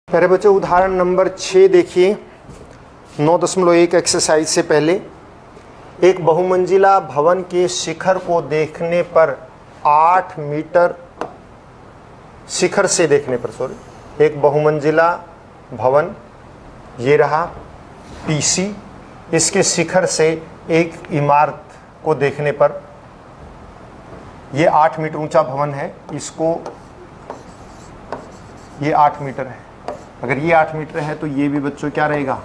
प्यारे बच्चों, उदाहरण नंबर 6 देखिए। 9.1 एक्सरसाइज से पहले एक बहुमंजिला भवन के शिखर को देखने पर 8 मीटर शिखर से देखने पर एक बहुमंजिला भवन ये रहा पीसी, इसके शिखर से एक इमारत को देखने पर ये 8 मीटर ऊंचा भवन है, इसको ये 8 मीटर है। अगर ये 8 मीटर है तो ये भी बच्चों क्या रहेगा,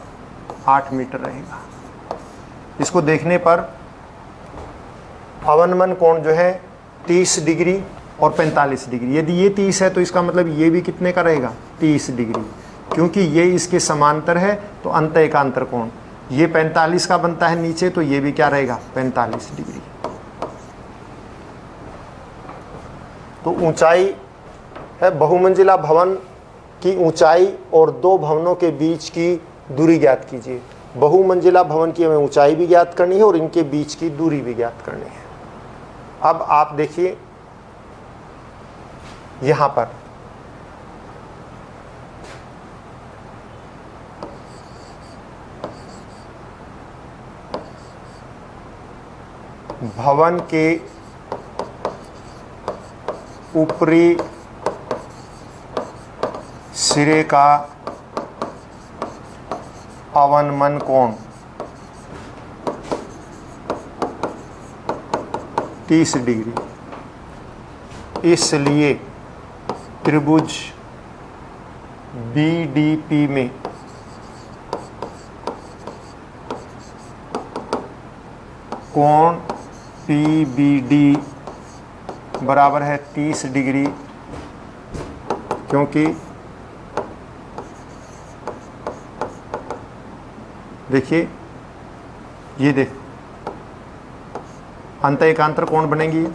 8 मीटर रहेगा। इसको देखने पर अवनमन कोण जो है 30 डिग्री और 45 डिग्री। यदि ये 30 है तो इसका मतलब ये भी कितने का रहेगा, 30 डिग्री। क्योंकि ये इसके समांतर है तो अंत एकांतर कोण ये 45 का बनता है नीचे, तो ये भी क्या रहेगा, 45 डिग्री। तो ऊंचाई है बहुमंजिला भवन की ऊंचाई और दो भवनों के बीच की दूरी ज्ञात कीजिए। बहुमंजिला भवन की हमें ऊंचाई भी ज्ञात करनी है और इनके बीच की दूरी भी ज्ञात करनी है। अब आप देखिए यहां पर भवन के ऊपरी सिरे का अवनमन कोण 30 डिग्री, इसलिए त्रिभुज BDP में कोण PBD बराबर है 30 डिग्री, क्योंकि देखिए ये देख अंत एकांतर कोण बनेगी।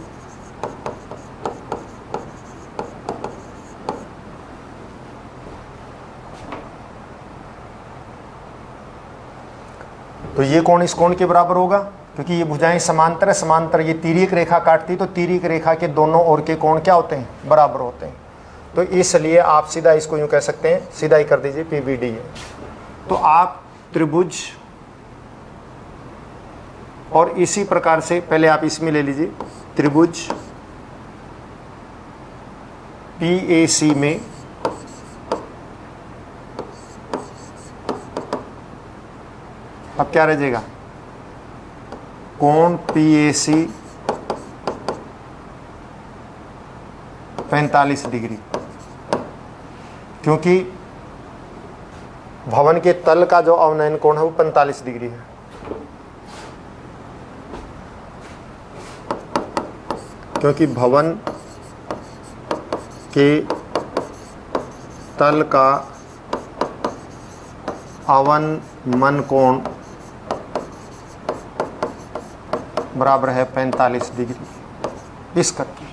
तो ये कोण इस कोण के बराबर होगा, क्योंकि ये भुजाएं समांतर है। समांतर ये तिर्यक रेखा काटती, तो तिर्यक रेखा के दोनों ओर के कोण क्या होते हैं, बराबर होते हैं। तो इसलिए आप सीधा इसको यूं कह सकते हैं, सीधा ही कर दीजिए, PBD है। तो आप त्रिभुज और इसी प्रकार से पहले आप इसमें ले लीजिए त्रिभुज PAC में अब क्या रह जाएगा, कोण PAC 45 डिग्री, क्योंकि भवन के तल का जो अवनयन कोण है वो 45 डिग्री है। क्योंकि भवन के तल का अवनमन कोण बराबर है 45 डिग्री इस करके।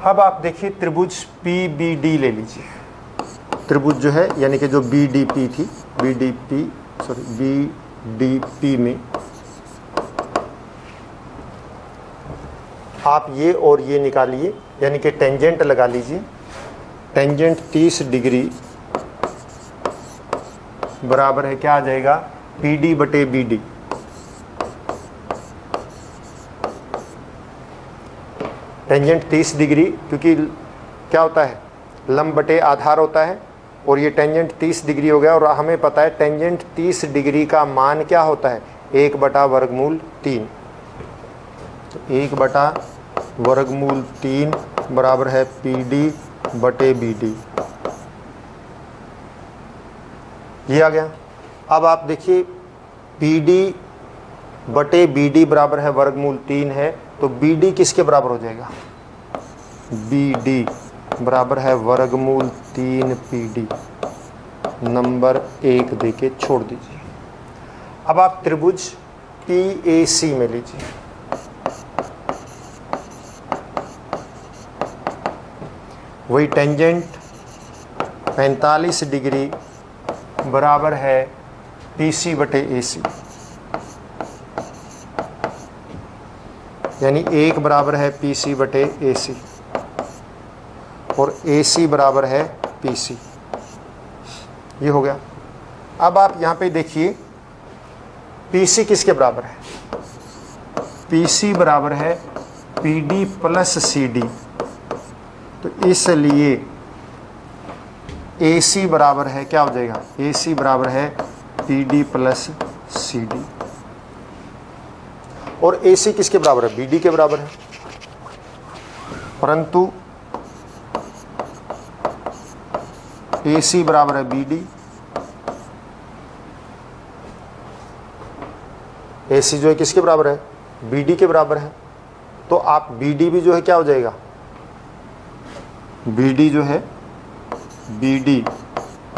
अब आप देखिए त्रिभुज PBD ले लीजिए। त्रिभुज जो है यानी कि जो BDP में आप ये और ये निकालिए, यानी कि टेंजेंट लगा लीजिए। टेंजेंट 30 डिग्री बराबर है क्या आ जाएगा, PD बटे BD। टेंजेंट 30 डिग्री, क्योंकि क्या होता है, लंब बटे आधार होता है, और ये टेंजेंट 30 डिग्री हो गया। और हमें पता है टेंजेंट 30 डिग्री का मान क्या होता है, 1/√3। तो 1/√3 बराबर है PD बटे BD। ये आ गया। अब आप देखिए PD बटे BD बराबर है √3 है, तो BD किसके बराबर हो जाएगा, BD बराबर है √3 PD। नंबर 1 देके छोड़ दीजिए। अब आप त्रिभुज PAC में लीजिए। वही टेंजेंट 45 डिग्री बराबर है PC बटे AC, यानी 1 बराबर है PC बटे AC और AC बराबर है PC। ये हो गया। अब आप यहाँ पे देखिए PC किसके बराबर है? PC बराबर है PD प्लस CD। तो इसलिए AC बराबर है, क्या हो जाएगा? AC बराबर है PD प्लस CD। और AC किसके बराबर है? BD के बराबर है। परंतु AC बराबर है BD, AC जो है किसके बराबर है? BD के बराबर है। तो आप BD भी जो है क्या हो जाएगा? BD जो है BD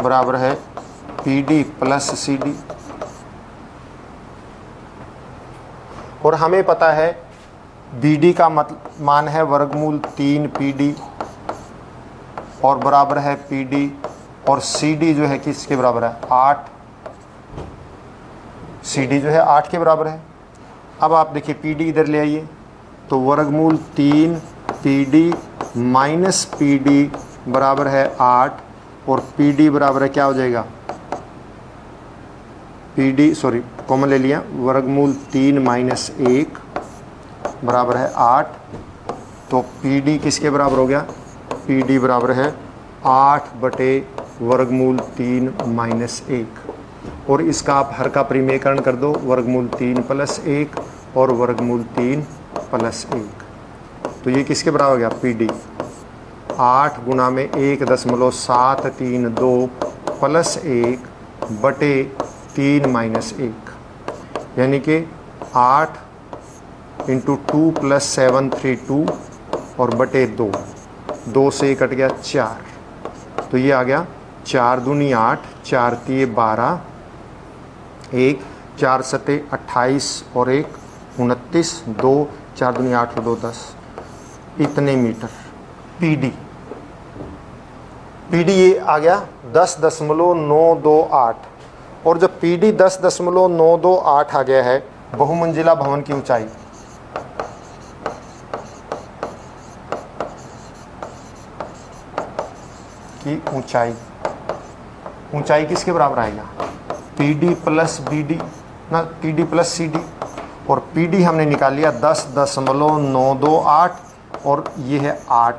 बराबर है PD प्लस CD। और हमें पता है BD का मान है वर्गमूल 3 PD और बराबर है PD, और CD जो है किसके बराबर है? 8। CD जो है 8 के बराबर है। अब आप देखिए PD इधर ले आइए, तो वर्गमूल 3 PD माइनस PD बराबर है 8, और PD बराबर है क्या हो जाएगा? PD सॉरी कॉमन ले लिया, वर्गमूल 3 माइनस 1 बराबर है 8। तो PD किसके बराबर हो गया? PD बराबर है 8 बटे वर्गमूल 3 माइनस 1। और इसका आप हर का परिमेयकरण कर दो, वर्गमूल 3 प्लस 1 और वर्गमूल 3 प्लस 1। तो ये किसके बराबर हो गया? PD 8 गुणा में 1.732 प्लस 1 बटे 3 माइनस 1, यानी कि 8 इंटू 2 प्लस 732 और बटे 2, 2 से कट गया 4। तो ये आ गया 4 दूनी 8, 4 तिये 12, 1 4 सते 28 और 1 29, 2 4 दूनी 8 और 2 10, इतने मीटर PD। PD ये आ गया 10.928। और जब PD 10.928 आ गया है, बहुमंजिला भवन की ऊंचाई ऊंचाई किसके बराबर आएगा? PD प्लस BD ना, PD प्लस CD। और PD हमने निकाल लिया 10.928 और ये है 8,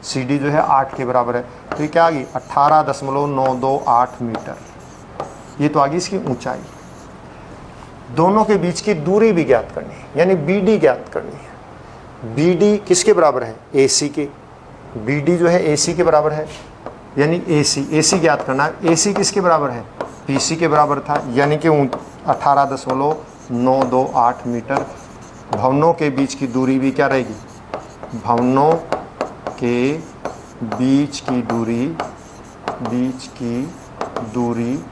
CD जो है 8 के बराबर है। तो ये क्या आ गई? 18.928 मीटर। ये तो आ गई इसकी ऊंचाई। दोनों के बीच की दूरी भी ज्ञात करनी है, यानी BD ज्ञात करनी है। BD किसके बराबर है? AC के। BD जो है AC के बराबर है, यानी AC ज्ञात करना है। AC किसके बराबर है? PC के बराबर था, यानी कि 18.928 मीटर। भवनों के बीच की दूरी भी क्या रहेगी? भवनों के बीच की दूरी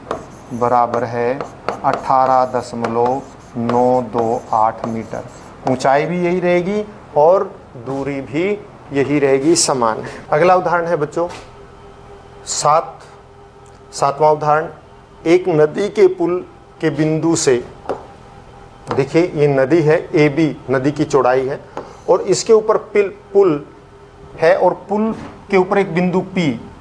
बराबर है 18.928 मीटर। ऊंचाई भी यही रहेगी और दूरी भी यही रहेगी, समान है। अगला उदाहरण है बच्चों 7वां उदाहरण। एक नदी के पुल के बिंदु से, देखिए ये नदी है AB, नदी की चौड़ाई है, और इसके ऊपर पुल है, और पुल के ऊपर एक बिंदु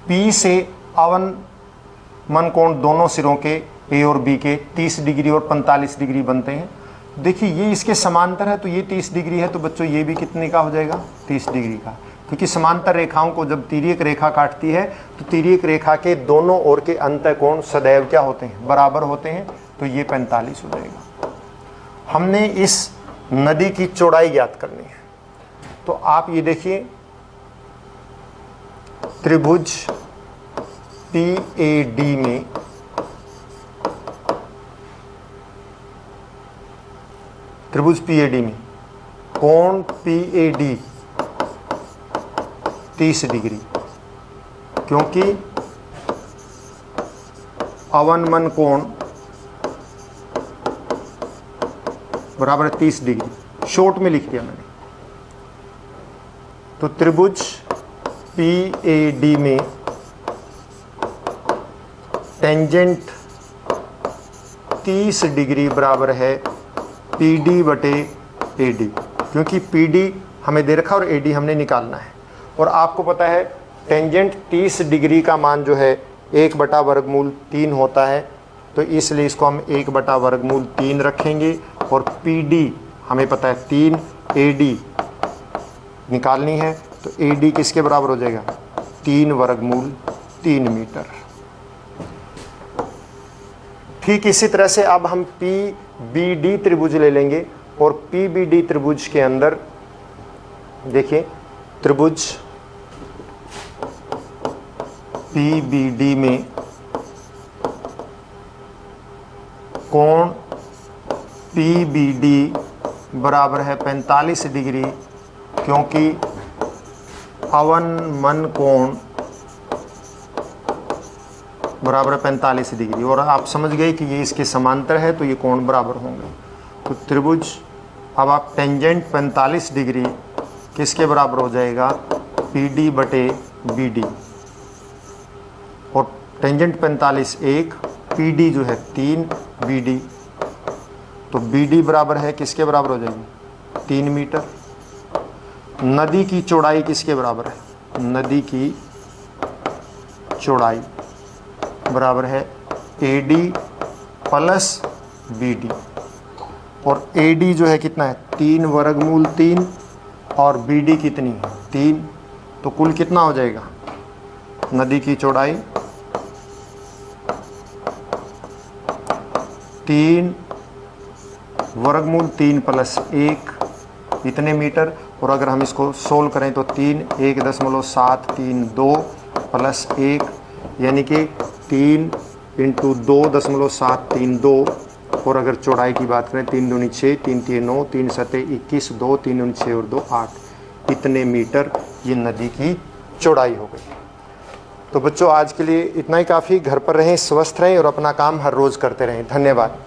P से अवनमन कोण दोनों सिरों के A और B के 30 डिग्री और 45 डिग्री बनते हैं। देखिए ये इसके समांतर है, तो ये 30 डिग्री है, तो बच्चों ये भी कितने का हो जाएगा? 30 डिग्री का। क्योंकि समांतर रेखाओं को जब तिर्यक रेखा काटती है तो तिर्यक रेखा के दोनों ओर के अंतःकोण सदैव क्या होते हैं? बराबर होते हैं। तो ये 45 हो जाएगा। हमने इस नदी की चौड़ाई ज्ञात करनी है। तो आप ये देखिए त्रिभुज PAD में कोण PAD 30 डिग्री, क्योंकि अवनमन कोण बराबर 30 डिग्री। शॉर्ट में लिख दिया मैंने। तो त्रिभुज PAD में टेंजेंट 30 डिग्री बराबर है PD बटे AD, क्योंकि PD हमें दे रखा और AD हमने निकालना है। और आपको पता है टेंजेंट 30 डिग्री का मान जो है 1/वर्गमूल 3 होता है, तो इसलिए इसको हम 1/वर्गमूल 3 रखेंगे। और PD हमें पता है 3, AD निकालनी है, तो AD किसके बराबर हो जाएगा 3/3 मीटर। ठीक इसी तरह से अब हम PBD त्रिभुज ले लेंगे, और PBD त्रिभुज के अंदर देखिए त्रिभुज PBD में कोण PBD बराबर है 45 डिग्री, क्योंकि अवनमन कोण बराबर है 45 डिग्री। और आप समझ गए कि ये इसके समांतर है, तो ये कोण बराबर होंगे। तो त्रिभुज, अब आप टेंजेंट 45 डिग्री किसके बराबर हो जाएगा PD/BD, और टेंजेंट 45 1, PD जो है 3, BD, तो BD बराबर है किसके बराबर हो जाएगी 3 मीटर। नदी की चौड़ाई किसके बराबर है, नदी की चौड़ाई बराबर है AD + BD, और AD जो है कितना है 3/3, और BD कितनी है 3, तो कुल कितना हो जाएगा नदी की चौड़ाई 3/3 + 1 इतने मीटर। और अगर हम इसको सोल्व करें तो 3 1.732 + 1 यानी कि 3 × 2.732, और अगर चौड़ाई की बात करें 3 दूनी 6, 3 3 9, 3 7 21, 2 3 9 6 और 2 8 इतने मीटर ये नदी की चौड़ाई हो गई। तो बच्चों आज के लिए इतना ही काफ़ी। घर पर रहें, स्वस्थ रहें और अपना काम हर रोज़ करते रहें। धन्यवाद।